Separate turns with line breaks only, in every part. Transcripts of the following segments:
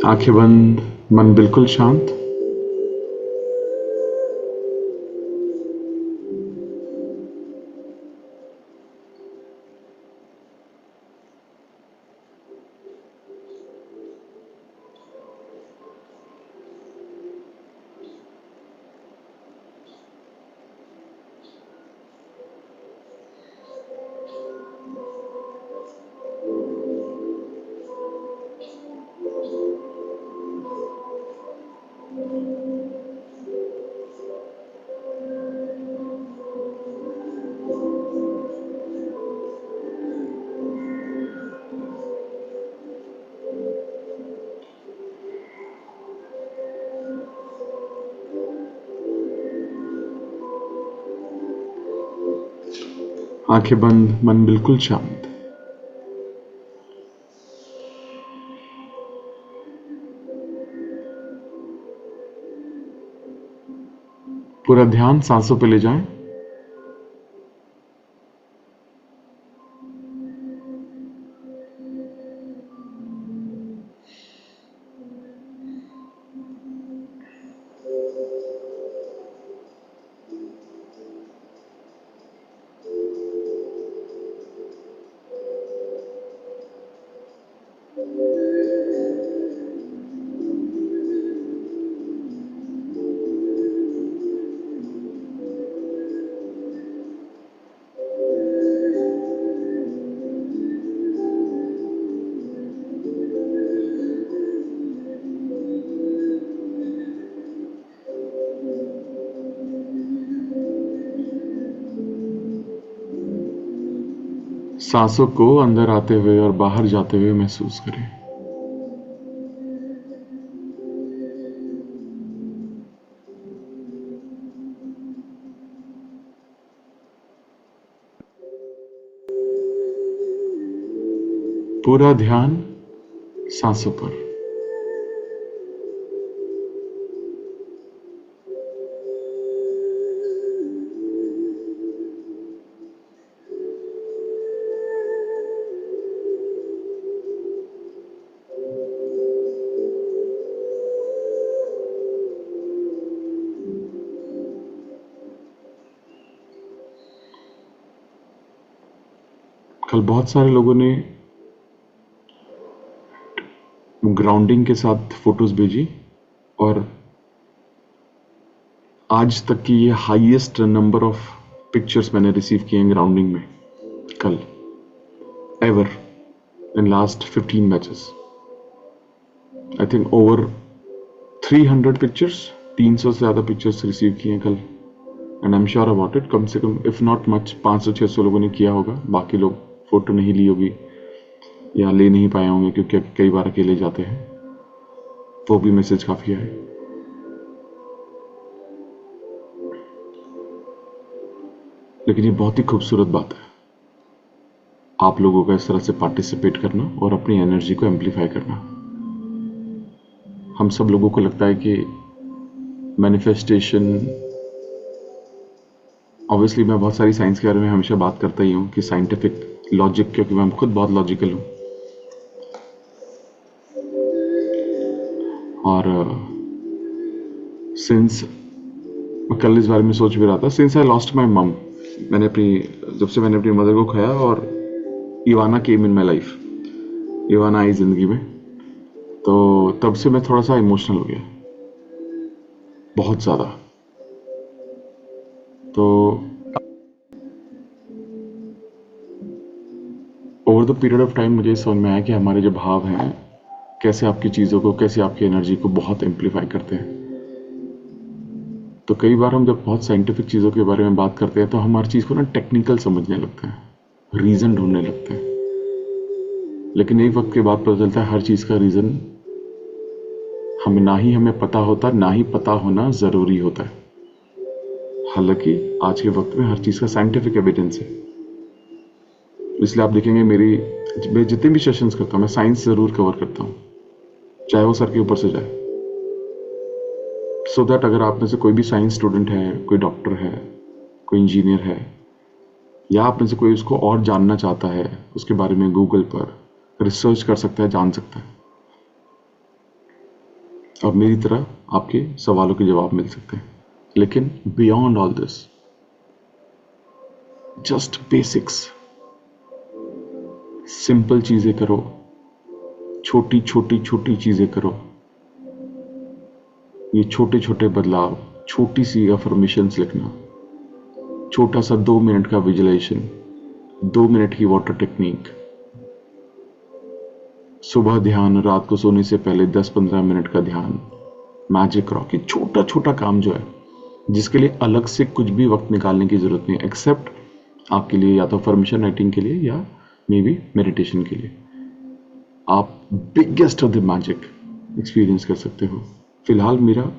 आंखें बंद, मन बिल्कुल शांत। आंखें बंद, मन बिल्कुल शांत। पूरा ध्यान सांसों पे ले जाएं। सांसों को अंदर आते हुए और बाहर जाते हुए महसूस करें। पूरा ध्यान सांसों पर। कल बहुत सारे लोगों ने ग्राउंडिंग के साथ फोटोज भेजी और आज तक की ये हाईएस्ट नंबर ऑफ पिक्चर्स मैंने रिसीव किए हैं ग्राउंडिंग में कल, ever in last 15 matches. I think over 300 pictures, 300 से ज्यादा पिक्चर्स रिसीव किए हैं कल। And I am sure about it, कम से कम इफ नॉट मच 500-600 लोगों ने किया होगा। बाकी लोग फोटो नहीं ली होगी या ले नहीं पाए होंगे क्योंकि कई बार अकेले जाते हैं, तो भी मैसेज काफी आए। लेकिन ये बहुत ही खूबसूरत बात है, आप लोगों का इस तरह से पार्टिसिपेट करना और अपनी एनर्जी को एम्पलीफाई करना। हम सब लोगों को लगता है कि मैनिफेस्टेशन, ऑब्वियसली मैं बहुत सारी साइंस के बारे में हमेशा बात करता ही हूँ कि साइंटिफिक लॉजिक, क्योंकि मैं खुद बहुत लॉजिकल हूँ। और सिंस मैं कल इस बारे में सोच भी रहा था, सिंस आई लॉस्ट माई मम, जब से मैंने अपनी मदर को खोया और इवाना केम इन माई लाइफ, इवाना आई जिंदगी में, तो तब से मैं थोड़ा सा इमोशनल हो गया, बहुत ज्यादा। तो over the period of time मुझे समझ में आया कि हमारे जो भाव हैं कैसे आपकी चीज़ों को, कैसे आपकी एनर्जी को बहुत एम्पलीफाई करते हैं। तो कई बार हम जब बहुत साइंटिफिक चीज़ों के बारे में बात करते हैं तो हम हर चीज़ को ना टेक्निकल समझने लगते हैं, रीज़न ढूंढने लगते हैं। लेकिन एक वक्त के बाद पता चलता है हर चीज़ का रीज़न हमें पता होता, ना ही पता होना ज़रूरी होता है। हालांकि आज के वक्त में हर चीज़ का साइंटिफिक एविडेंस है। इसलिए आप देखेंगे मैं जितने भी सेशंस करता हूँ मैं साइंस ज़रूर कवर करता हूँ, चाहे वो सर के ऊपर से जाए, सो दैट अगर आप में से कोई भी साइंस स्टूडेंट है, कोई डॉक्टर है, कोई इंजीनियर है, या आप में से कोई उसको और जानना चाहता है, उसके बारे में गूगल पर रिसर्च कर सकता है, जान सकता है। और मेरी तरह आपके सवालों के जवाब मिल सकते हैं। लेकिन beyond all this, just basics, simple चीजें करो, छोटी छोटी छोटी चीजें करो। ये छोटे छोटे बदलाव, छोटी सी अफर्मेशंस लिखना, छोटा सा 2 मिनट का विजुअलाइजेशन, 2 मिनट की वाटर टेक्निक, सुबह ध्यान, रात को सोने से पहले 10-15 मिनट का ध्यान, मैजिक रॉक, ये छोटा छोटा काम जो है जिसके लिए अलग से कुछ भी वक्त निकालने की जरूरत नहीं है, एक्सेप्ट आपके लिए या तो अफर्मेशन राइटिंग के लिए या मे बी मेडिटेशन के लिए। आप biggest of the magic experience कर सकते हो। फिलहाल मेरा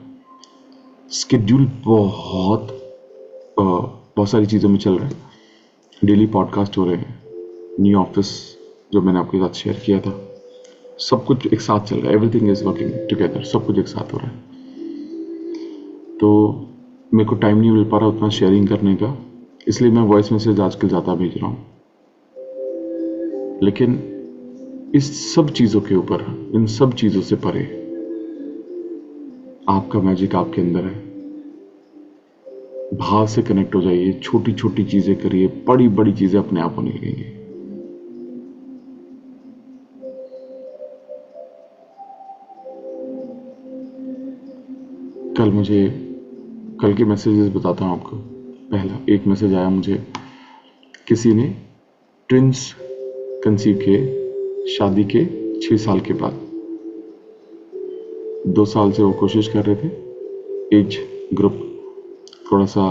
स्केड्यूल बहुत सारी चीज़ों में चल रहा है। डेली पॉडकास्ट हो रहे हैं, न्यू ऑफिस जो मैंने आपके साथ शेयर किया था, सब कुछ एक साथ चल रहा है। एवरीथिंग इज वर्किंग टुगेदर, सब कुछ एक साथ हो रहा है। तो मेरे को टाइम नहीं मिल पा रहा उतना शेयरिंग करने का, इसलिए मैं वॉइस मैसेज आजकल ज़्यादा भेज रहा हूँ। लेकिन इस सब चीज़ों के ऊपर, इन सब चीज़ों से परे आपका मैजिक आपके अंदर है। भाव से कनेक्ट हो जाइए, छोटी छोटी चीजें करिए, बड़ी बड़ी चीजें अपने आप होने लगेंगी। कल के मैसेजेस बताता हूं आपको। पहला एक मैसेज आया मुझे, किसी ने ट्विंस कंसीव किए शादी के 6 साल के बाद। 2 साल से वो कोशिश कर रहे थे। एज ग्रुप थोड़ा सा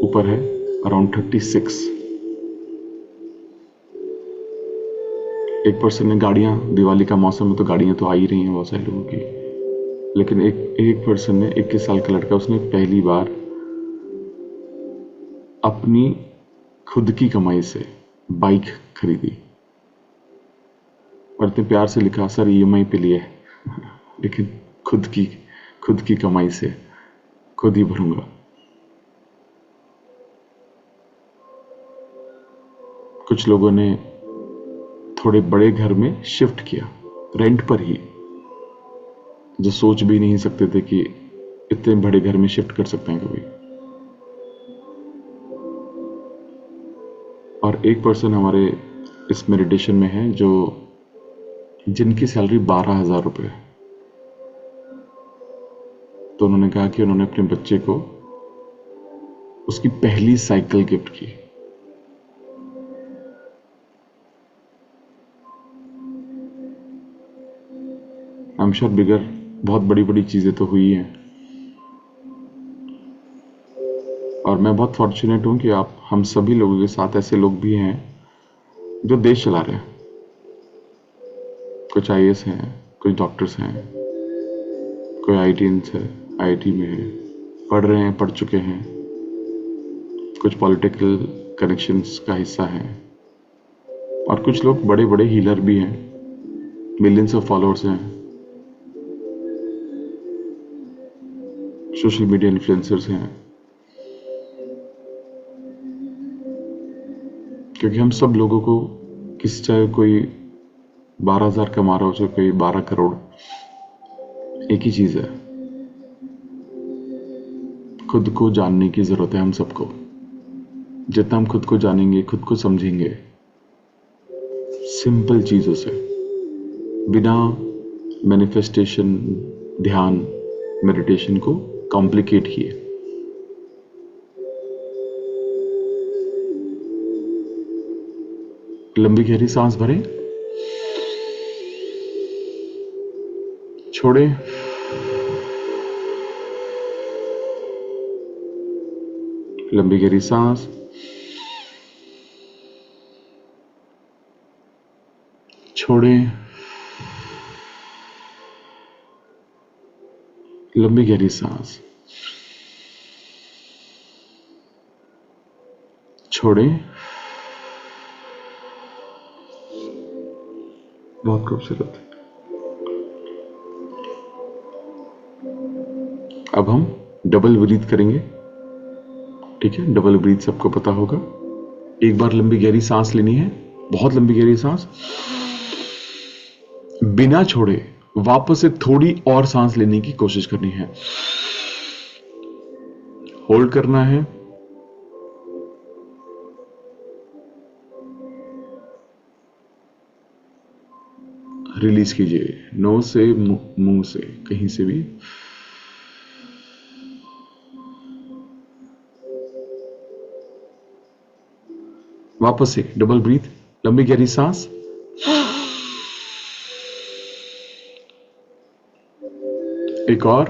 ऊपर है, अराउंड 36। एक पर्सन ने गाड़ियां, दिवाली का मौसम में तो गाड़ियां तो आ ही रही हैं बहुत सारे लोगों की, लेकिन एक पर्सन ने, 21 साल का लड़का, उसने पहली बार अपनी खुद की कमाई से बाइक खरीदी और इतने प्यार से लिखा, सर EMI पे लिए लेकिन खुद की कमाई से खुद ही भरूंगा। कुछ लोगों ने थोड़े बड़े घर में शिफ्ट किया, रेंट पर ही, जो सोच भी नहीं सकते थे कि इतने बड़े घर में शिफ्ट कर सकते हैं कभी। और एक पर्सन हमारे इस मेडिटेशन में है जो जिनकी सैलरी 12,000 रुपये है। तो उन्होंने कहा कि उन्होंने अपने बच्चे को उसकी पहली साइकिल गिफ्ट की। आई एम श्योर बिगर बहुत बड़ी बड़ी चीजें तो हुई हैं, और मैं बहुत फॉर्चुनेट हूं कि हम सभी लोगों के साथ ऐसे लोग भी हैं जो देश चला रहे हैं। कुछ IAS हैं, कुछ डॉक्टर्स हैं, कोई IITians है, IIT में है, पढ़ रहे हैं, पढ़ चुके हैं, कुछ पॉलिटिकल कनेक्शंस का हिस्सा हैं, और कुछ लोग बड़े बड़े हीलर भी हैं, मिलियंस ऑफ फॉलोअर्स हैं, सोशल मीडिया इन्फ्लुएंसर्स हैं। क्योंकि हम सब लोगों को किसी, चाहे कोई 12,000 कमा रहा हो, चाहे कोई 12 करोड़, एक ही चीज है, खुद को जानने की जरूरत है हम सबको। जितना हम खुद को जानेंगे, खुद को समझेंगे, सिंपल चीजों से, बिना मैनिफेस्टेशन, ध्यान, मेडिटेशन को कॉम्प्लिकेट किए, लंबी गहरी सांस भरें, छोड़ें, लंबी गहरी सांस, छोड़ें, लंबी गहरी सांस, छोड़ें। बहुत खूबसूरत। अब हम डबल ब्रीथ करेंगे, ठीक है? डबल ब्रीथ सबको पता होगा। एक बार लंबी गहरी सांस लेनी है, बहुत लंबी गहरी सांस, बिना छोड़े वापस से थोड़ी और सांस लेने की कोशिश करनी है, होल्ड करना है, रिलीज कीजिए, नोज से, मुंह से, कहीं से भी। वापस से डबल ब्रीथ, लंबी गहरी सांस, एक और,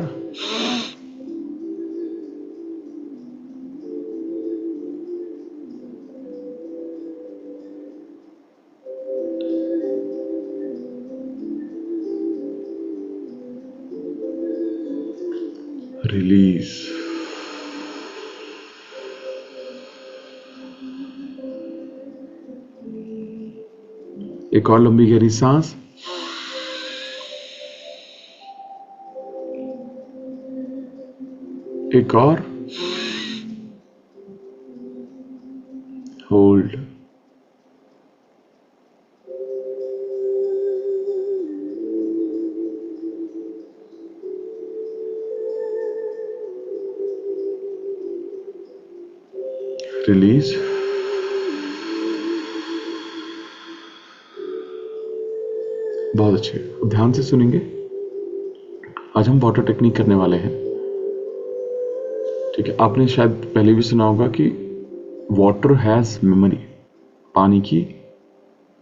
रिलीज। एक और लंबी गहरी सांस, एक और, होल्ड। रिलीज। बहुत अच्छे, अब ध्यान से सुनेंगे। आज हम वाटर टेक्निक करने वाले हैं, ठीक है। आपने शायद पहले भी सुना होगा कि वाटर हैज मेमोरी, पानी की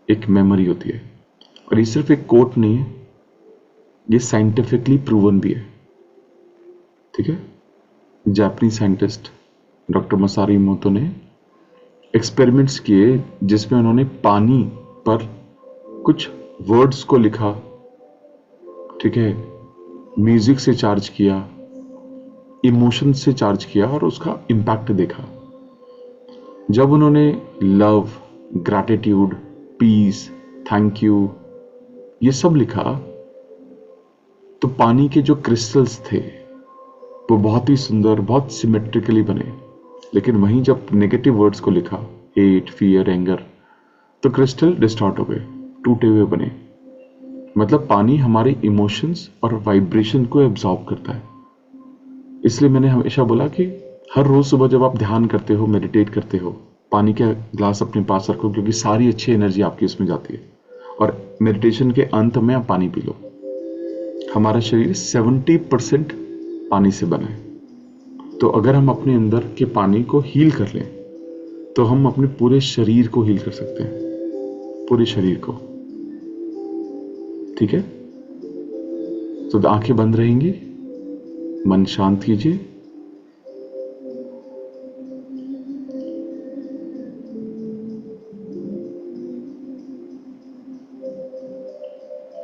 एक मेमोरी होती है। और ये सिर्फ एक कोट नहीं है, ये साइंटिफिकली प्रूवन भी है, ठीक है। जापानीज साइंटिस्ट डॉक्टर मसारू इमोतो ने एक्सपेरिमेंट्स किए जिसमें उन्होंने पानी पर कुछ वर्ड्स को लिखा, ठीक है, म्यूजिक से चार्ज किया, इमोशन से चार्ज किया और उसका इम्पैक्ट देखा। जब उन्होंने love, gratitude, peace, thank you ये सब लिखा तो पानी के जो क्रिस्टल्स थे वो बहुत ही सुंदर, बहुत सिमेट्रिकली बने। लेकिन वहीं जब नेगेटिव वर्ड्स को लिखा, हेट, फियर, एंगर, तो क्रिस्टल डिस्टॉर्ट हो गए, टूटे हुए बने। मतलब पानी हमारे इमोशंस और वाइब्रेशन को एब्जॉर्ब करता है। इसलिए मैंने हमेशा बोला कि हर रोज सुबह जब आप ध्यान करते हो, मेडिटेट करते हो, पानी का ग्लास अपने पास रखो, क्योंकि सारी अच्छी एनर्जी आपकी उसमें जाती है। और मेडिटेशन के अंत में आप पानी पी लो। हमारा शरीर 70% पानी से बना है, तो अगर हम अपने अंदर के पानी को हील कर लें तो हम अपने पूरे शरीर को हील कर सकते हैं, पूरे शरीर को, ठीक है। तो आंखें बंद रहेंगी, मन शांत कीजिए।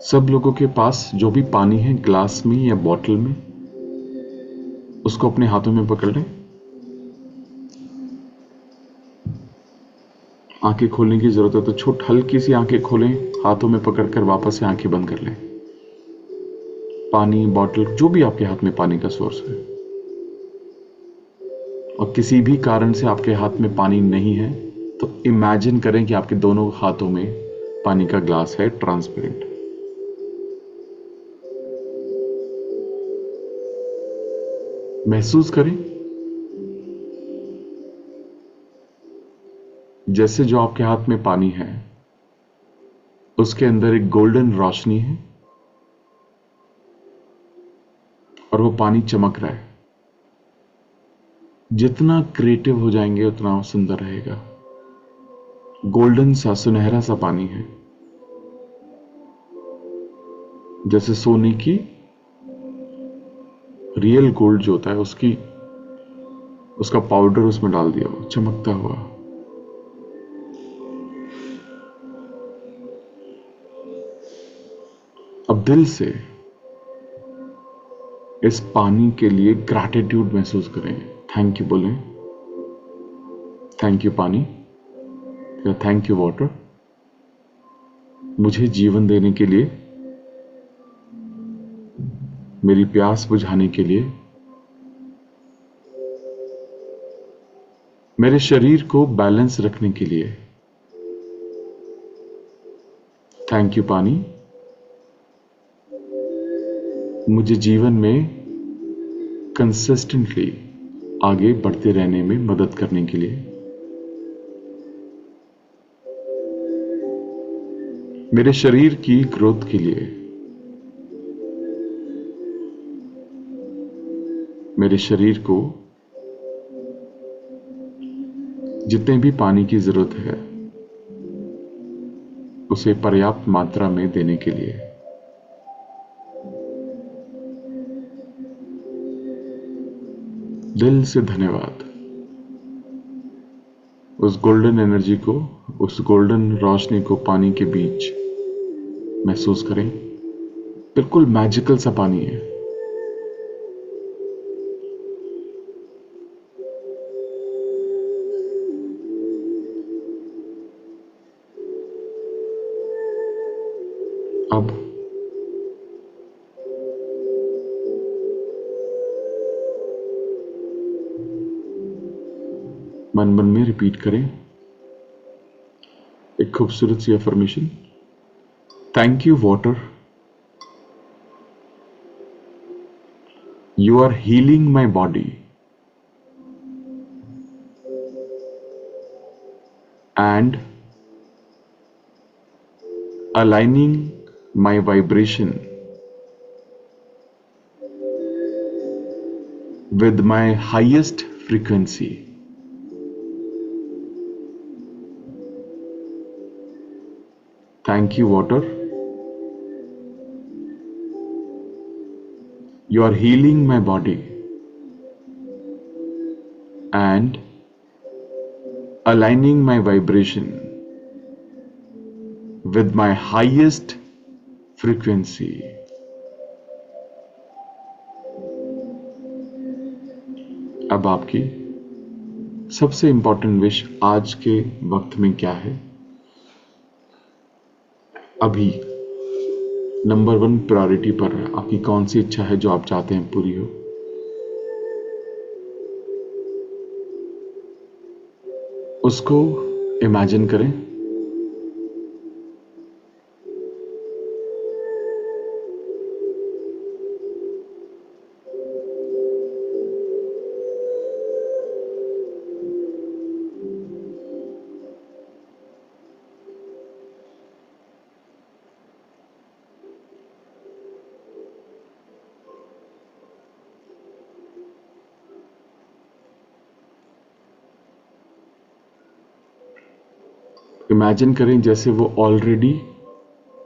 सब लोगों के पास जो भी पानी है ग्लास में या बॉटल में, उसको अपने हाथों में पकड़ लें। आंखें खोलने की जरूरत है तो छोट हल्की सी आंखें खोलें, हाथों में पकड़कर वापस से आंखें बंद कर लें। पानी बॉटल, जो भी आपके हाथ में पानी का सोर्स है, और किसी भी कारण से आपके हाथ में पानी नहीं है तो इमेजिन करें कि आपके दोनों हाथों में पानी का ग्लास है, ट्रांसपेरेंट। महसूस करें जैसे जो आपके हाथ में पानी है उसके अंदर एक गोल्डन रोशनी है और वो पानी चमक रहा है। जितना क्रिएटिव हो जाएंगे उतना सुंदर रहेगा। गोल्डन सा, सुनहरा सा पानी है, जैसे सोने की रियल गोल्ड जो होता है उसका पाउडर उसमें डाल दिया हो, चमकता हुआ। अब दिल से इस पानी के लिए ग्रैटिट्यूड महसूस करें, थैंक यू बोलें। थैंक यू पानी, या थैंक यू वाटर, मुझे जीवन देने के लिए, मेरी प्यास बुझाने के लिए, मेरे शरीर को बैलेंस रखने के लिए। थैंक यू पानी, मुझे जीवन में कंसिस्टेंटली आगे बढ़ते रहने में मदद करने के लिए, मेरे शरीर की ग्रोथ के लिए, मेरे शरीर को जितने भी पानी की जरूरत है उसे पर्याप्त मात्रा में देने के लिए, दिल से धन्यवाद। उस गोल्डन एनर्जी को, उस गोल्डन रोशनी को पानी के बीच महसूस करें। बिल्कुल मैजिकल सा पानी है। अब मन मन में रिपीट करें एक खूबसूरत सी affirmation. Thank you water, you are healing my body and aligning my vibration with my highest frequency. Thank you, water. You are healing my body and aligning my vibration with my highest frequency. अब आपकी सबसे important wish आज के वक्त में क्या है? अभी नंबर 1 प्रायोरिटी पर आपकी कौन सी इच्छा है जो आप चाहते हैं पूरी हो? उसको इमेजिन करें। इमेजिन करें जैसे वो ऑलरेडी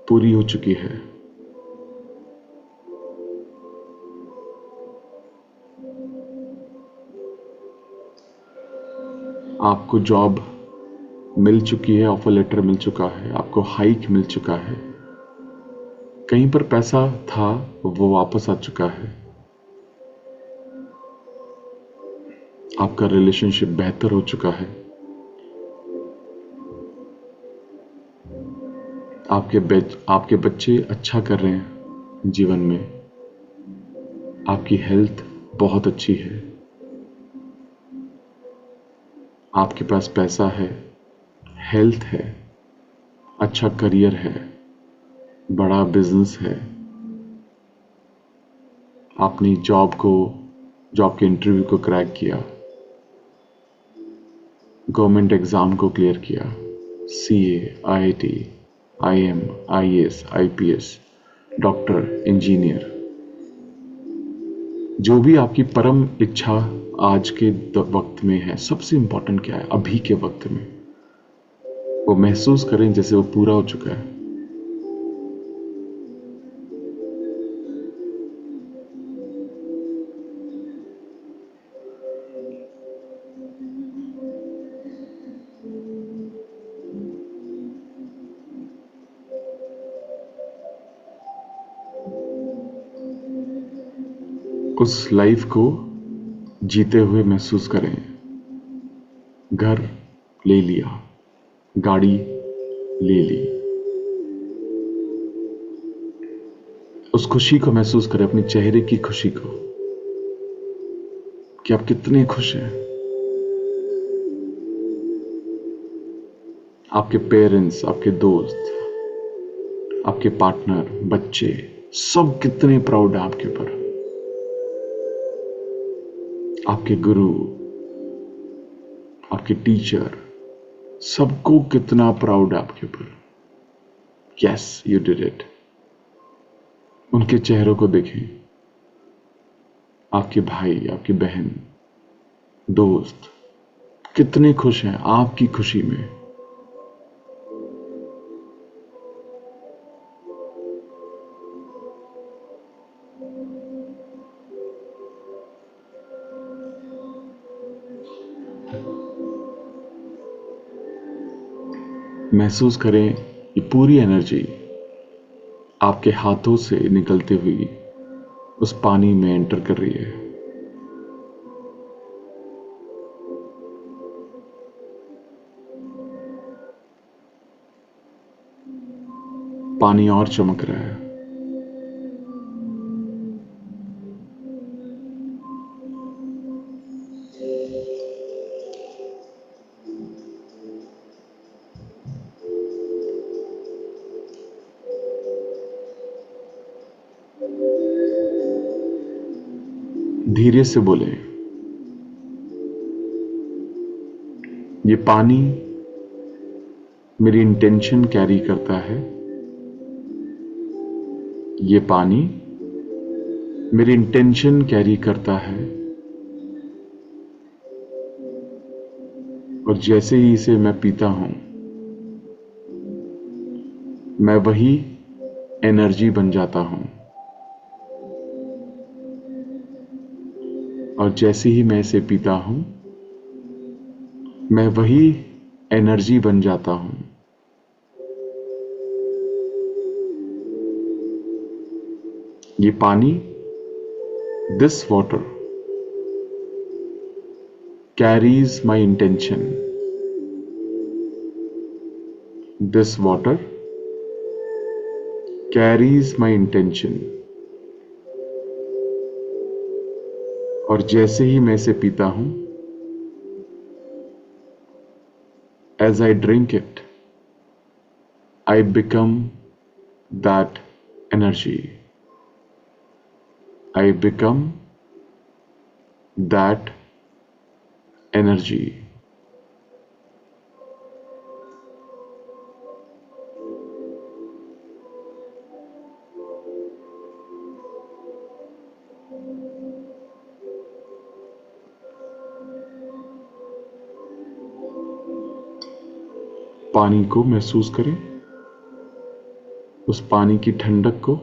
पूरी हो चुकी है। आपको जॉब मिल चुकी है, ऑफर लेटर मिल चुका है, आपको हाइक मिल चुका है, कहीं पर पैसा था वो वापस आ चुका है, आपका रिलेशनशिप बेहतर हो चुका है, आपके बच्चे अच्छा कर रहे हैं जीवन में, आपकी हेल्थ बहुत अच्छी है, आपके पास पैसा है, हेल्थ है, अच्छा करियर है, बड़ा बिजनेस है, आपने जॉब के इंटरव्यू को क्रैक किया, गवर्नमेंट एग्जाम को क्लियर किया, CA, IIT, IIM, IAS, IPS, doctor, engineer, जो भी आपकी परम इच्छा आज के वक्त में है, सबसे इंपॉर्टेंट क्या है अभी के वक्त में? वो महसूस करें जैसे वो पूरा हो चुका है। उस लाइफ को जीते हुए महसूस करें। घर ले लिया, गाड़ी ले ली, उस खुशी को महसूस करें, अपने चेहरे की खुशी को, कि आप कितने खुश हैं। आपके पेरेंट्स, आपके दोस्त, आपके पार्टनर, बच्चे, सब कितने प्राउड है आपके ऊपर, आपके गुरु, आपके टीचर, सबको कितना प्राउड है आपके ऊपर। Yes, you did it. उनके चेहरों को देखें, आपके भाई, आपकी बहन, दोस्त कितने खुश हैं आपकी खुशी में। महसूस करें ये पूरी एनर्जी आपके हाथों से निकलती हुई उस पानी में एंटर कर रही है। पानी और चमक रहा है। धीरे से बोले, ये पानी मेरी इंटेंशन कैरी करता है। ये पानी मेरी इंटेंशन कैरी करता है, और जैसे ही इसे मैं पीता हूं, मैं वही एनर्जी बन जाता हूं। और जैसे ही मैं इसे पीता हूं, मैं वही एनर्जी बन जाता हूं। ये पानी, this water carries my intention. This water carries my intention. और जैसे ही मैं इसे पीता हूं, as I drink it, I become that energy. I become that energy. पानी को महसूस करें, उस पानी की ठंडक को।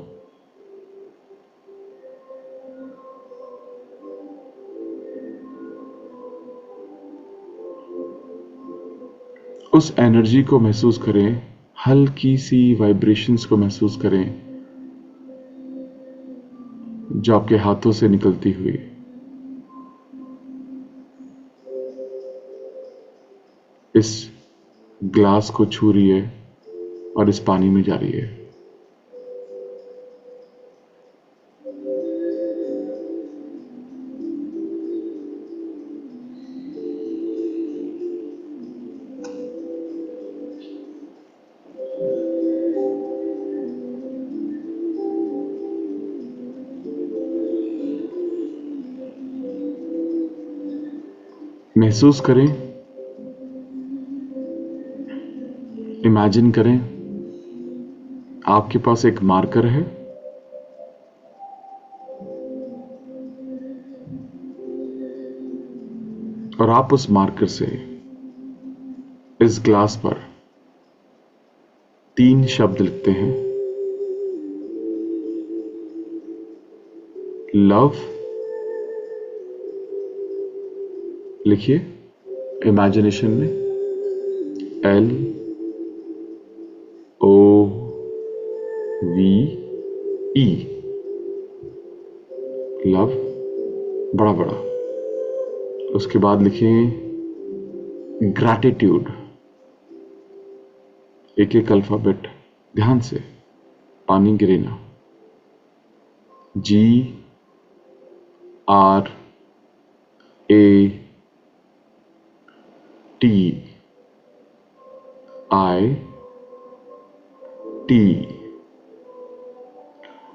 उस एनर्जी को महसूस करें, हल्की सी वाइब्रेशंस को महसूस करें जो आपके हाथों से निकलती हुई इस ग्लास को छू रही है और इस पानी में जा रही है। महसूस करें, इमेजिन करें, आपके पास एक मार्कर है और आप उस मार्कर से इस ग्लास पर 3 शब्द लिखते हैं। लव लिखिए इमेजिनेशन में, LOVE, लव, बड़ा बड़ा। उसके बाद लिखिए ग्रैटिट्यूड, एक एक अल्फाबेट ध्यान से, पानी गिरेना। GRATIT,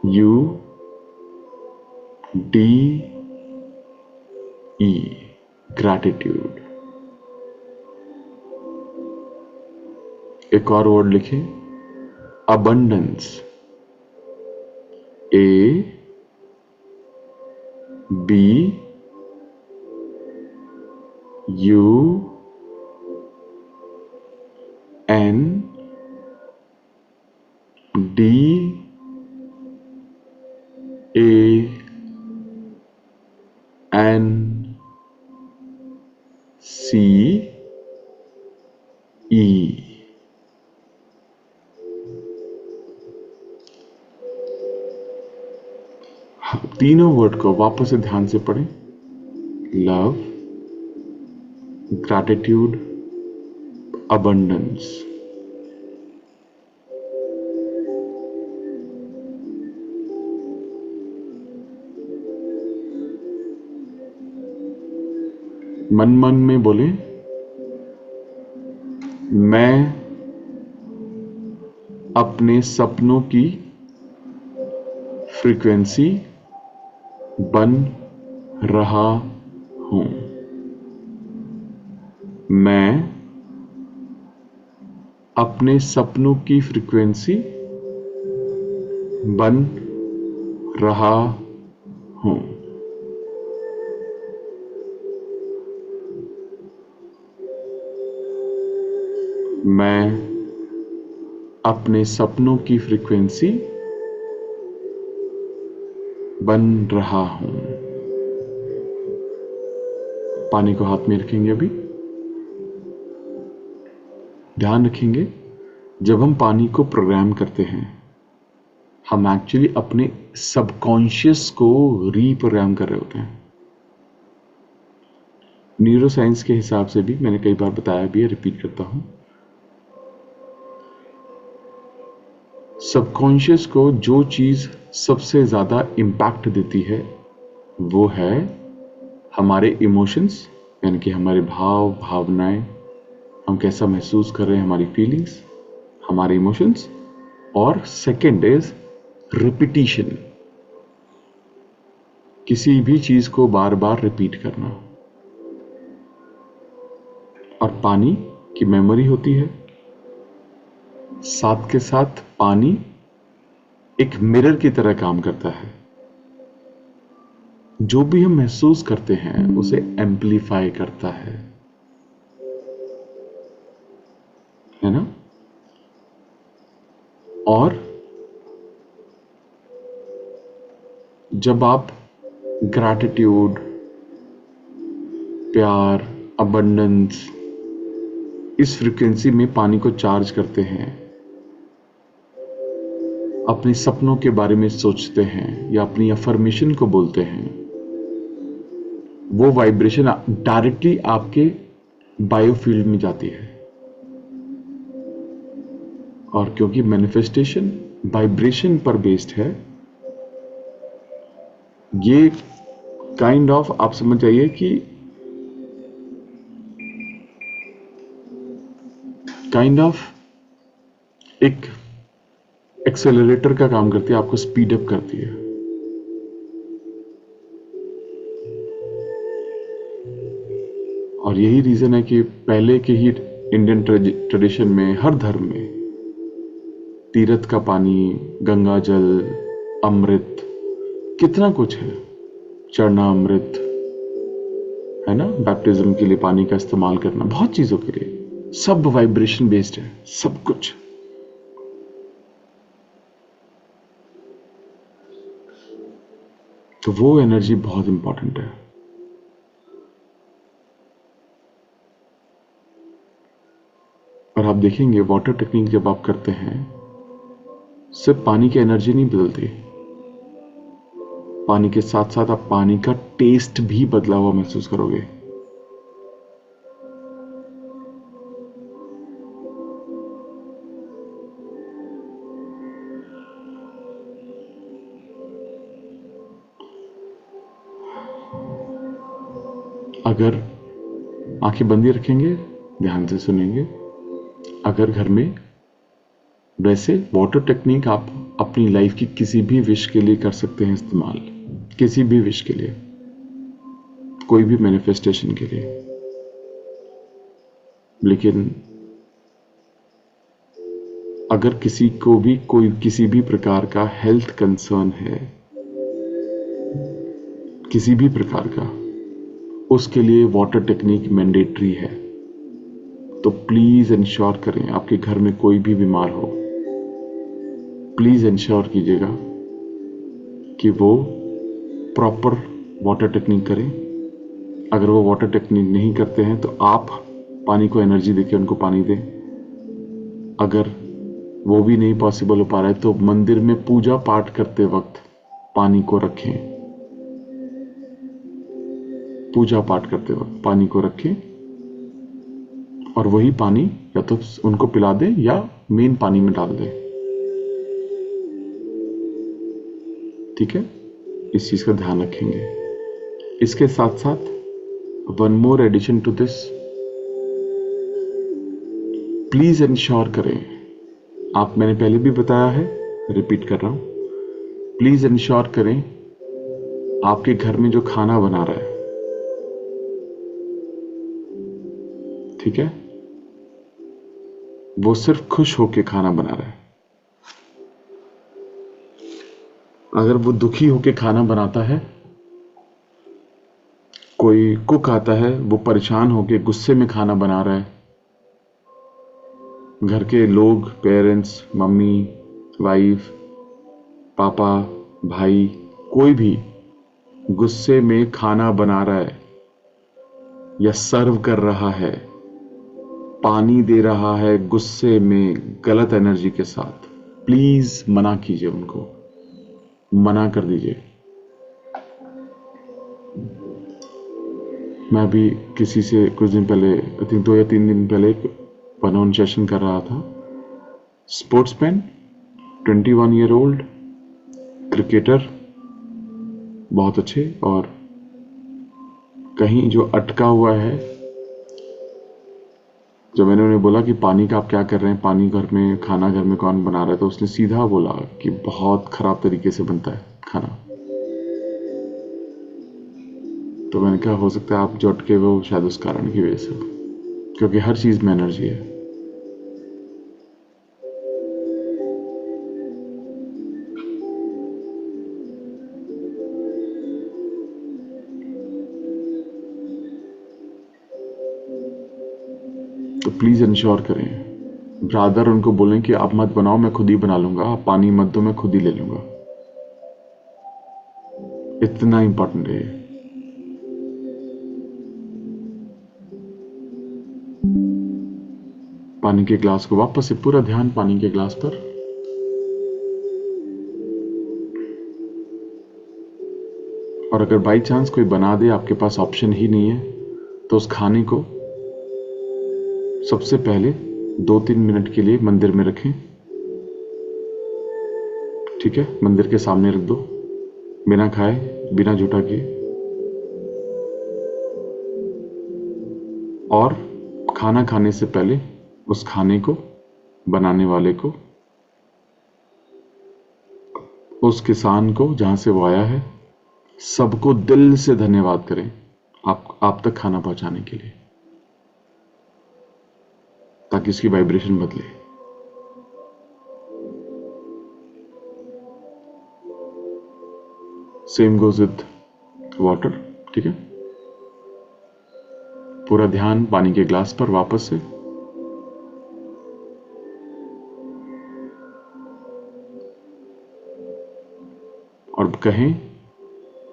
U D E, gratitude. एक और वर्ड लिखें, abundance, A B U N D A N C E. तीनों वर्ड को वापस से ध्यान से पढ़ें, लव, ग्रैटिट्यूड, अबंडेंस। मन मन में बोले, मैं अपने सपनों की फ्रीक्वेंसी बन रहा हूं। मैं अपने सपनों की फ्रीक्वेंसी बन रहा हूं। मैं अपने सपनों की फ्रीक्वेंसी बन रहा हूं। पानी को हाथ में रखेंगे, अभी ध्यान रखेंगे, जब हम पानी को प्रोग्राम करते हैं, हम एक्चुअली अपने सबकॉन्शियस को रीप्रोग्राम कर रहे होते हैं। न्यूरो साइंस के हिसाब से भी मैंने कई बार बताया भी है, रिपीट करता हूं, सबकॉन्शियस को जो चीज सबसे ज्यादा इंपैक्ट देती है वो है हमारे इमोशंस, यानी कि हमारे भाव भावनाएं, हम कैसा महसूस कर रहे हैं, हमारी फीलिंग्स, हमारे इमोशंस। और सेकंड इज रिपीटिशन, किसी भी चीज को बार बार रिपीट करना। और पानी की मेमोरी होती है, साथ के साथ पानी एक मिरर की तरह काम करता है। जो भी हम महसूस करते हैं उसे एम्पलीफाई करता है ना। और जब आप ग्रैटिट्यूड, प्यार, अबंडेंस, इस फ्रीक्वेंसी में पानी को चार्ज करते हैं, अपने सपनों के बारे में सोचते हैं या अपनी अफर्मेशन को बोलते हैं, वो वाइब्रेशन डायरेक्टली आपके बायोफील्ड में जाती है। और क्योंकि मैनिफेस्टेशन वाइब्रेशन पर बेस्ड है, ये काइंड ऑफ आप समझ जाइए कि काइंड ऑफ एक एक्सेलरेटर का काम करती है, आपको स्पीड अप करती है। और यही रीजन है कि पहले के ही इंडियन ट्रेडिशन में, हर धर्म में, तीर्थ का पानी, गंगा जल, अमृत, कितना कुछ है, चरना अमृत है ना, बैप्टिज्म के लिए पानी का इस्तेमाल करना, बहुत चीजों के लिए, सब वाइब्रेशन बेस्ड है, सब कुछ। तो वो एनर्जी बहुत इंपॉर्टेंट है। और आप देखेंगे वाटर टेक्निक जब आप करते हैं, सिर्फ पानी की एनर्जी नहीं बदलती, पानी के साथ साथ आप पानी का टेस्ट भी बदला हुआ महसूस करोगे। अगर आंखें बंदी रखेंगे, ध्यान से सुनेंगे, अगर घर में वैसे वाटर टेक्निक आप अपनी लाइफ की किसी भी विश के लिए कर सकते हैं इस्तेमाल, किसी भी विश के लिए, कोई भी मैनिफेस्टेशन के लिए। लेकिन अगर किसी को भी कोई किसी भी प्रकार का हेल्थ कंसर्न है, किसी भी प्रकार का, उसके लिए वाटर टेक्निक मैंडेटरी है। तो प्लीज इंश्योर करें, आपके घर में कोई भी बीमार हो, प्लीज इंश्योर कीजिएगा कि वो प्रॉपर वाटर टेक्निक करें। अगर वो वाटर टेक्निक नहीं करते हैं तो आप पानी को एनर्जी देके उनको पानी दें। अगर वो भी नहीं पॉसिबल हो पा रहा है तो मंदिर में पूजा पाठ करते वक्त पानी को रखें, पूजा पाठ करते वक्त पानी को रखें और वही पानी या तो उनको पिला दें या मेन पानी में डाल दें। ठीक है, इस चीज का ध्यान रखेंगे। इसके साथ साथ one more addition to this, please ensure करें, आप, मैंने पहले भी बताया है, रिपीट कर रहा हूं, प्लीज इंश्योर करें आपके घर में जो खाना बना रहा है, ठीक है, वो सिर्फ खुश होके खाना बना रहा है। अगर वो दुखी होके खाना बनाता है, कोई कुक आता है वो परेशान होके गुस्से में खाना बना रहा है, घर के लोग, पेरेंट्स, मम्मी, वाइफ, पापा, भाई, कोई भी गुस्से में खाना बना रहा है या सर्व कर रहा है, पानी दे रहा है गुस्से में गलत एनर्जी के साथ, प्लीज मना कीजिए, उनको मना कर दीजिए। मैं भी किसी से कुछ दिन पहले, आई थिंक 2 या 3 दिन पहले, वन ऑन सेशन कर रहा था। स्पोर्ट्समैन, 21 ईयर ओल्ड, क्रिकेटर, बहुत अच्छे, और कहीं जो अटका हुआ है, जब मैंने उन्हें बोला कि पानी का आप क्या कर रहे हैं, पानी घर में, खाना घर में कौन बना रहा है, तो उसने सीधा बोला कि बहुत खराब तरीके से बनता है खाना। तो मैंने कहा हो सकता है आप जो अटके वो शायद उस कारण की वजह से, क्योंकि हर चीज में एनर्जी है। तो प्लीज इंश्योर करें, ब्रादर उनको बोलें कि आप मत बनाओ, मैं खुद ही बना लूंगा, आप पानी मत दो, मैं खुद ही ले लूंगा। इतना इंपॉर्टेंट है ये। पानी के ग्लास को वापस से, पूरा ध्यान पानी के ग्लास पर, और अगर बाई चांस कोई बना दे, आपके पास ऑप्शन ही नहीं है, तो उस खाने को सबसे पहले 2-3 मिनट के लिए मंदिर में रखें। ठीक है, मंदिर के सामने रख दो, बिना खाए, बिना झूठा किए, और खाना खाने से पहले उस खाने को, बनाने वाले को, उस किसान को जहां से वो आया है, सबको दिल से धन्यवाद करें आप तक खाना पहुंचाने के लिए, ताकि उसकी वाइब्रेशन बदले। Same goes with water. ठीक है, पूरा ध्यान पानी के ग्लास पर वापस से, और कहें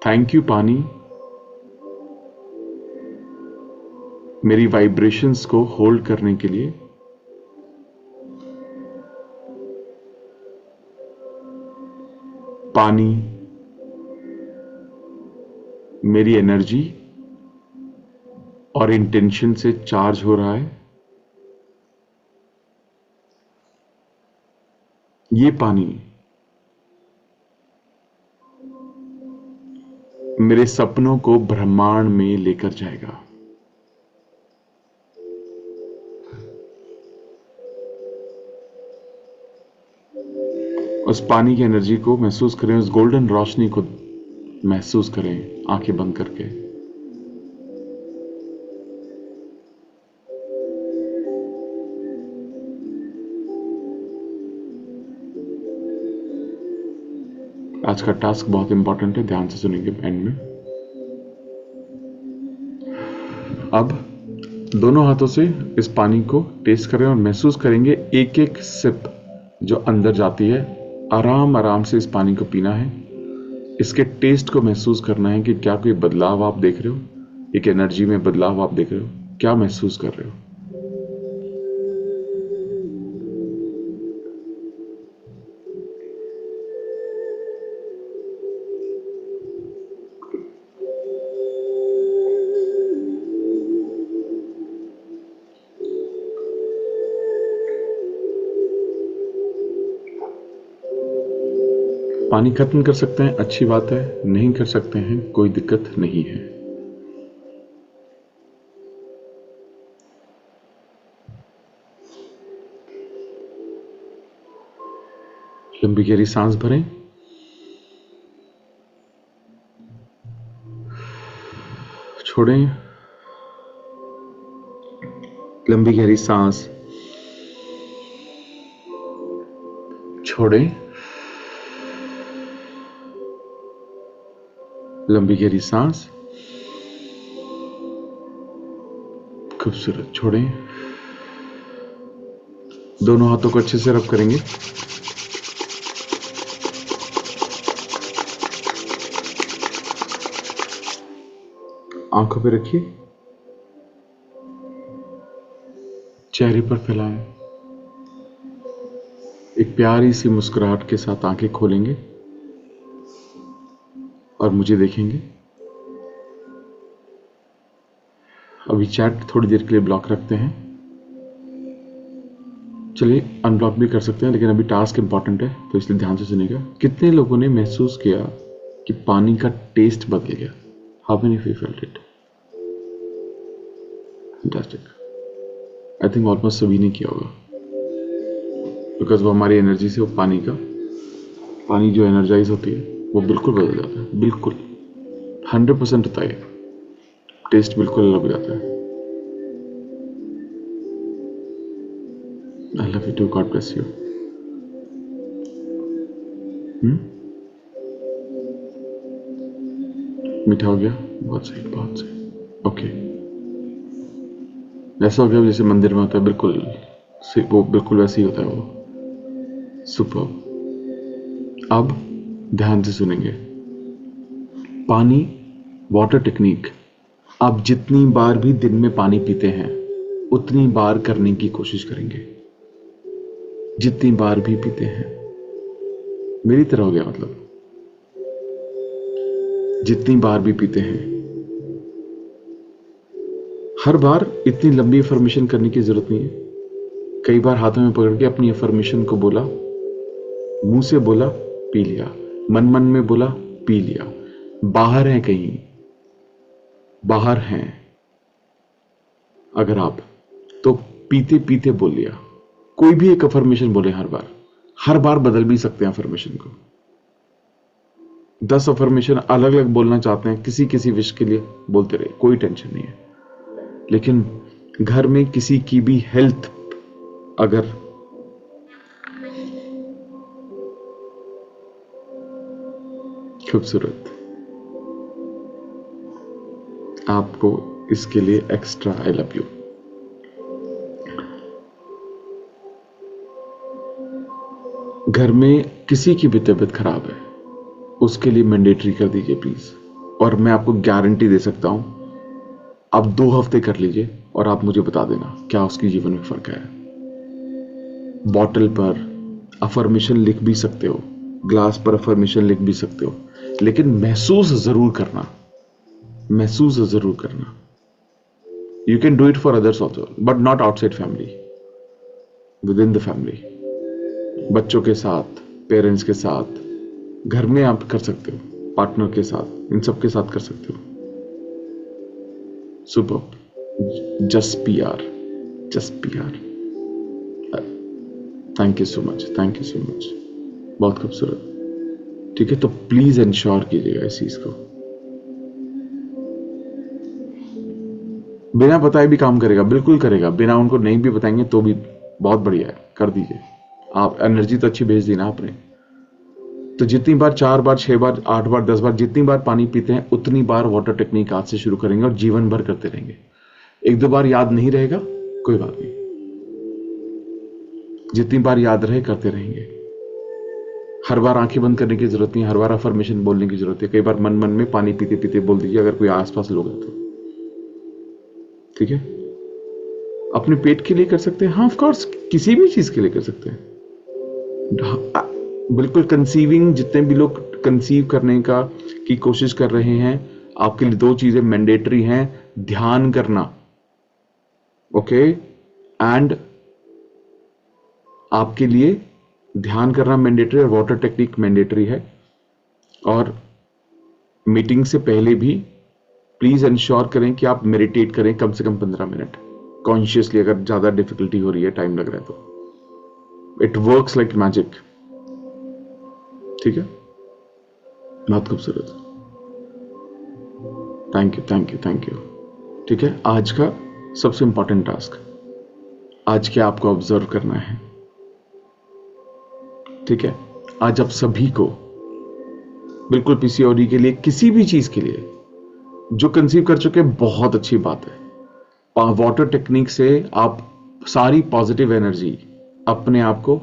थैंक यू पानी, मेरी वाइब्रेशंस को होल्ड करने के लिए, पानी मेरी एनर्जी और इंटेंशन से चार्ज हो रहा है। ये पानी मेरे सपनों को ब्रह्मांड में लेकर जाएगा। उस पानी की एनर्जी को महसूस करें, उस गोल्डन रोशनी को महसूस करें आंखें बंद करके। आज का टास्क बहुत इंपॉर्टेंट है, ध्यान से सुनेंगे एंड में। अब दोनों हाथों से इस पानी को टेस्ट करें और महसूस करेंगे एक एक सिप जो अंदर जाती है। आराम आराम से इस पानी को पीना है, इसके टेस्ट को महसूस करना है कि क्या कोई बदलाव आप देख रहे हो, एक एनर्जी में बदलाव आप देख रहे हो, क्या महसूस कर रहे हो। पानी खत्म कर सकते हैं, अच्छी बात है, नहीं कर सकते हैं, कोई दिक्कत नहीं है। लंबी गहरी सांस भरें, छोड़ें, लंबी गहरी सांस, छोड़ें, लंबी गहरी सांस, खूबसूरत, छोड़ें। दोनों हाथों को अच्छे से रब करेंगे। आंखों पे रखिए, चेहरे पर फैलाएं, एक प्यारी सी मुस्कुराहट के साथ आंखें खोलेंगे और मुझे देखेंगे। अभी चैट थोड़ी देर के लिए ब्लॉक रखते हैं, चलिए अनब्लॉक भी कर सकते हैं, लेकिन अभी टास्क इंपॉर्टेंट है तो इसलिए ध्यान से सुनिएगा। कितने लोगों ने महसूस किया कि पानी का टेस्ट बदल गया? How many of you felt it? Fantastic. I think almost सभी ने किया होगा, बिकॉज वो हमारी एनर्जी से, वो पानी जो एनर्जाइज होती है वो बिल्कुल बदल जाता है, बिल्कुल 100% होता है, टेस्ट बिल्कुल अलग हो जाता है। I love you too, God bless you. मीठा हो गया, बहुत सही, बहुत सही। ओके, ऐसा हो गया जैसे मंदिर में होता है, बिल्कुल वो बिल्कुल वैसे ही होता है वो। सुपर। अब ध्यान से सुनेंगे। पानी, वाटर टेक्निक, आप जितनी बार भी दिन में पानी पीते हैं उतनी बार करने की कोशिश करेंगे। जितनी बार भी पीते हैं, मेरी तरह हो गया मतलब, जितनी बार भी पीते हैं, हर बार इतनी लंबी अफर्मेशन करने की जरूरत नहीं है। कई बार हाथों में पकड़ के अपनी अफर्मेशन को बोला, मुंह से बोला, पी लिया, मन मन में बोला, पी लिया। बाहर हैं, कहीं बाहर हैं अगर आप, तो पीते पीते बोल लिया। कोई भी एक अफर्मेशन बोले, हर बार बदल भी सकते हैं अफर्मेशन को। 10 अफर्मेशन अलग अलग बोलना चाहते हैं, किसी किसी विश के लिए बोलते रहे, कोई टेंशन नहीं है। लेकिन घर में किसी की भी हेल्थ अगर खूबसूरत, आपको इसके लिए एक्स्ट्रा आई लव यू। घर में किसी की भी तबीयत खराब है, उसके लिए मैंडेटरी कर दीजिए प्लीज। और मैं आपको गारंटी दे सकता हूं, आप 2 हफ्ते कर लीजिए और आप मुझे बता देना क्या उसकी जीवन में फर्क है। बॉटल पर अफर्मेशन लिख भी सकते हो, ग्लास पर अफर्मेशन लिख भी सकते हो, लेकिन महसूस जरूर करना, महसूस जरूर करना। You can do it for others also, but not outside family, with in the family. बच्चों के साथ, पेरेंट्स के साथ, घर में आप कर सकते हो, पार्टनर के साथ, इन सब के साथ कर सकते हो। Super, just PR, just PR. Thank you so much, thank you so much. बहुत खूबसूरत। ठीक है, तो प्लीज इंश्योर कीजिएगा इस चीज को। बिना बताए भी काम करेगा, बिल्कुल करेगा, बिना उनको नहीं भी बताएंगे तो भी बहुत बढ़िया है, कर दीजिए। आप एनर्जी तो अच्छी भेज दी ना आपने। तो जितनी बार, 4 बार, 6 बार, 8 बार, 10 बार, जितनी बार पानी पीते हैं उतनी बार वाटर टेक्निक आज से शुरू करेंगे और जीवन भर करते रहेंगे। 1-2 बार याद नहीं रहेगा, कोई बात नहीं, जितनी बार याद रहे करते रहेंगे। हर बार आंखें बंद करने की जरूरत नहीं, हर बार अफर्मेशन बोलने की जरूरत है। कई बार मन मन में पानी पीते पीते बोल दीजिए, अगर कोई आसपास लोग हैं तो। ठीक है, अपने पेट के लिए कर सकते हैं, हाँ ऑफ कोर्स, किसी भी चीज के लिए कर सकते हैं। बिल्कुल कंसीविंग, जितने भी लोग कंसीव करने का की कोशिश कर रहे हैं, आपके लिए 2 चीजें मैंडेटरी हैं, ध्यान करना, ओके, एंड आपके लिए ध्यान करना मैंडेटरी और वाटर टेक्निक मैंडेटरी है। और मीटिंग से पहले भी प्लीज इंश्योर करें कि आप मेडिटेट करें कम से कम 15 मिनट कॉन्शियसली, अगर ज्यादा डिफिकल्टी हो रही है, टाइम लग रहा है तो। It works like magic. ठीक है, बहुत खूबसूरत, thank you, thank you, thank you. ठीक है, आज का सबसे इंपॉर्टेंट टास्क, आज क्या आपको ऑब्जर्व करना है। ठीक है, आज आप सभी को बिल्कुल पीसीओडी के लिए, किसी भी चीज के लिए जो कंसीव कर चुके हैं, बहुत अच्छी बात है। वाटर टेक्निक से आप सारी पॉजिटिव एनर्जी अपने आप को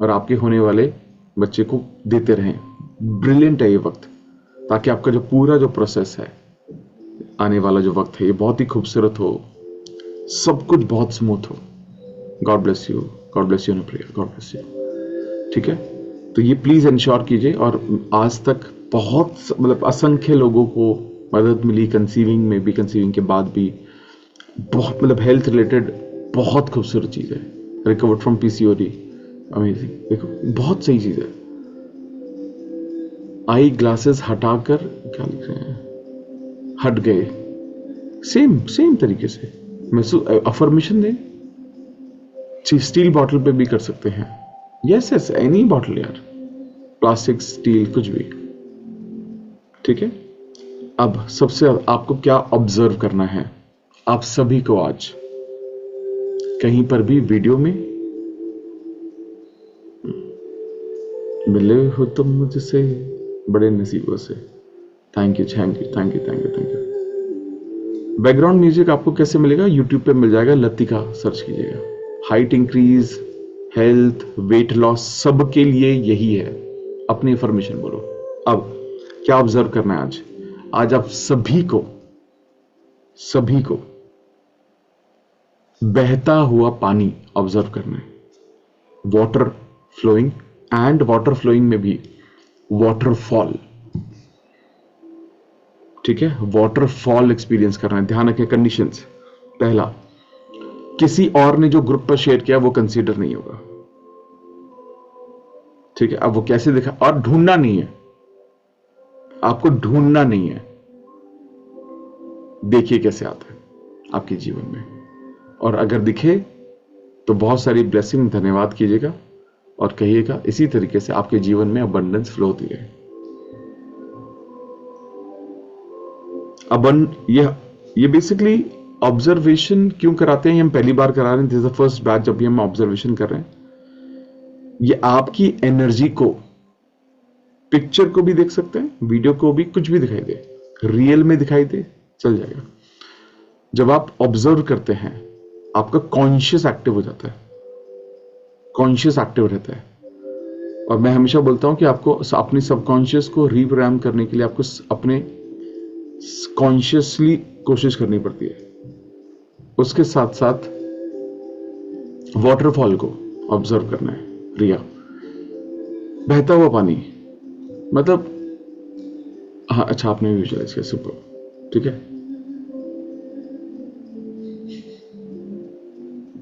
और आपके होने वाले बच्चे को देते रहें। ब्रिलियंट है ये वक्त, ताकि आपका जो पूरा जो प्रोसेस है, आने वाला जो वक्त है, ये बहुत ही खूबसूरत हो, सब कुछ बहुत स्मूथ हो। God bless you, God bless you Anupriya, God bless you. ठीक है, तो ये प्लीज इंश्योर कीजिए। और आज तक बहुत मतलब असंख्य लोगों को मदद मिली, कंसीविंग में भी, कंसीविंग के बाद भी, बहुत मतलब हेल्थ रिलेटेड बहुत खूबसूरत चीज है। Recovered from PCOD, amazing. देखो बहुत सही चीज है। आई ग्लासेस हटाकर क्या लिख रहे हैं, हट गए, सेम तरीके से अफर्मेशन दें। स्टील बॉटल पे भी कर सकते हैं, यस एनी बॉटल यार, प्लास्टिक, स्टील, कुछ भी। ठीक है, अब सबसे आपको क्या ऑब्जर्व करना है, आप सभी को आज कहीं पर भी वीडियो में मिले हो तुम मुझसे बड़े नसीबों से। Thank you, thank you, thank you, thank you, thank you. Background music आपको कैसे मिलेगा, यूट्यूब पे मिल जाएगा, लतिका सर्च कीजिएगा। Height increase, health, weight loss, सबके लिए यही है। अपनी इंफॉर्मेशन बोलो। अब क्या ऑब्जर्व करना है आज, आज आप सभी को बहता हुआ पानी ऑब्जर्व करना है। Water flowing, and water flowing में भी वाटरफॉल। ठीक है, वाटरफॉल एक्सपीरियंस करना है। ध्यान रखें कंडीशंस। पहला, किसी और ने जो ग्रुप पर शेयर किया वो कंसीडर नहीं होगा। ठीक है, अब वो कैसे दिखा, और ढूंढना नहीं है, आपको ढूंढना नहीं है, देखिए कैसे आता है आपके जीवन में। और अगर दिखे तो बहुत सारी ब्लेसिंग, धन्यवाद कीजिएगा और कहिएगा इसी तरीके से आपके जीवन में अबंडेंस फ्लो होती है। ये बेसिकली ऑब्जर्वेशन क्यों कराते हैं, हम पहली बार करा रहे हैं, this is the first batch जब भी हम ऑब्जर्वेशन कर रहे हैं। ये आपकी एनर्जी को, पिक्चर को भी देख सकते हैं, वीडियो को भी, कुछ भी दिखाई दे, रियल में दिखाई दे, चल जाएगा। जब आप ऑब्जर्व करते हैं आपका कॉन्शियस एक्टिव हो जाता है, कॉन्शियस एक्टिव रहता है। और मैं हमेशा बोलता हूं कि आपको अपनी सबकॉन्शियस को रीप्रोग्राम करने के लिए आपको अपने कॉन्शियसली कोशिश करनी पड़ती है। उसके साथ साथ वाटरफॉल को ऑब्जर्व करना है। रिया, बहता हुआ पानी, मतलब हाँ, अच्छा आपने विजुअलाइज किया, सुपर। ठीक है,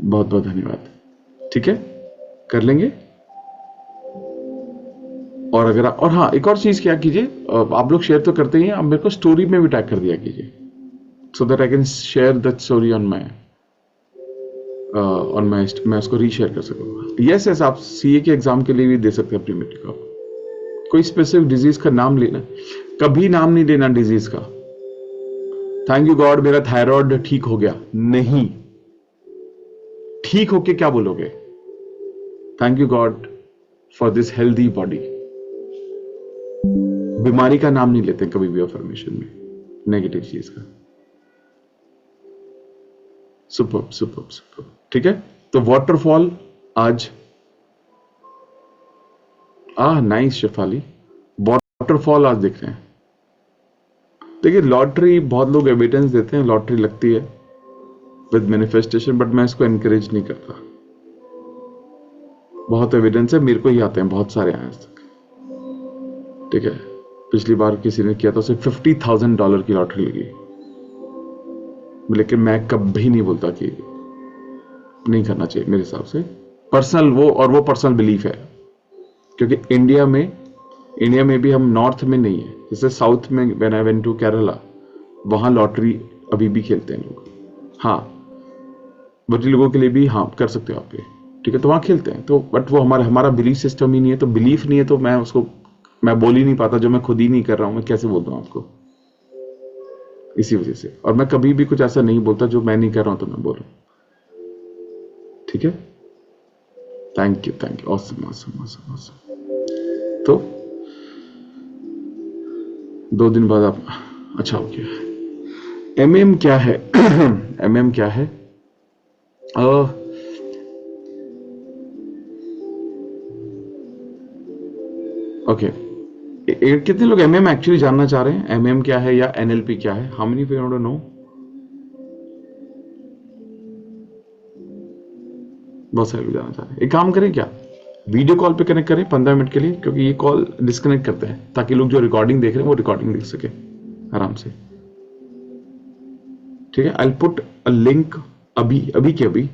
बहुत बहुत धन्यवाद। ठीक है, कर लेंगे। और अगर और हाँ, एक और चीज क्या कीजिए, आप लोग शेयर तो करते ही हैं, आप मेरे को स्टोरी में भी टैग कर दिया कीजिए, so that I can share that story on my और मैं उसको रीशेयर कर सकूंगा। यस यस, आप सीए के एग्जाम के लिए भी दे सकते हैं अपनी मेट्रिक आप। कोई स्पेसिफिक डिजीज का नाम लेना, कभी नाम नहीं लेना डिजीज का। थैंक यू गॉड मेरा थायराइड ठीक हो गया, नहीं, ठीक होके क्या बोलोगे? Thank you God for this healthy body. बीमारी का नाम नहीं लेते कभी भी अफर्मेशन में, नेगेटिव चीज का। सुपर सुपर सुपर, ठीक है। तो वाटरफॉल आज, नाइस शेफाली, वाटरफॉल आज देख रहे हैं। देखिए लॉटरी, बहुत लोग एविडेंस देते हैं लॉटरी लगती है विद मैनिफेस्टेशन, बट मैं इसको एनकरेज नहीं करता। बहुत एविडेंस है, मेरे को ही आते हैं, बहुत सारे आए आज तक, ठीक है। पिछली बार किसी ने किया था, उसे $50,000 की लॉटरी लगी, लेकिन मैं कभी नहीं बोलता कि नहीं करना चाहिए। मेरे हिसाब से पर्सनल वो पर्सनल बिलीफ है, क्योंकि इंडिया में भी हम नॉर्थ में नहीं है, जैसे साउथ में when I went to Kerala, वहां लॉटरी अभी भी खेलते हैं लोग। हाँ, बड़े लोगों के लिए भी हाँ कर सकते हो आप, ठीक है, तो वहां खेलते हैं। तो बट वो हमारा बिलीफ सिस्टम ही नहीं है, तो बिलीफ नहीं है तो मैं बोल ही नहीं पाता, जो मैं खुद ही नहीं कर रहा हूं, मैं कैसे बोलता हूं आपको, इसी वजह से। और मैं कभी भी कुछ ऐसा नहीं बोलता जो मैं नहीं कर रहा हूं तो मैं बोल रहा हूं, ठीक है। Thank you, awesome awesome awesome awesome. तो 2 दिन बाद आप, अच्छा हो गया। एमएम क्या है? एमएम क्या है? ओके, कितने लोग एमएम एक्चुअली जानना चाह रहे हैं? एमएम क्या है या एनएलपी क्या है? How many people know? बहुत सारे लोग जानना चाह रहे हैं। एक काम करें क्या, वीडियो कॉल पे कनेक्ट करें 15 मिनट के लिए, क्योंकि ये कॉल डिस्कनेक्ट करते हैं, ताकि लोग जो रिकॉर्डिंग देख रहे हैं वो रिकॉर्डिंग देख सके आराम से, ठीक है। आई पुट अ लिंक अभी के अभी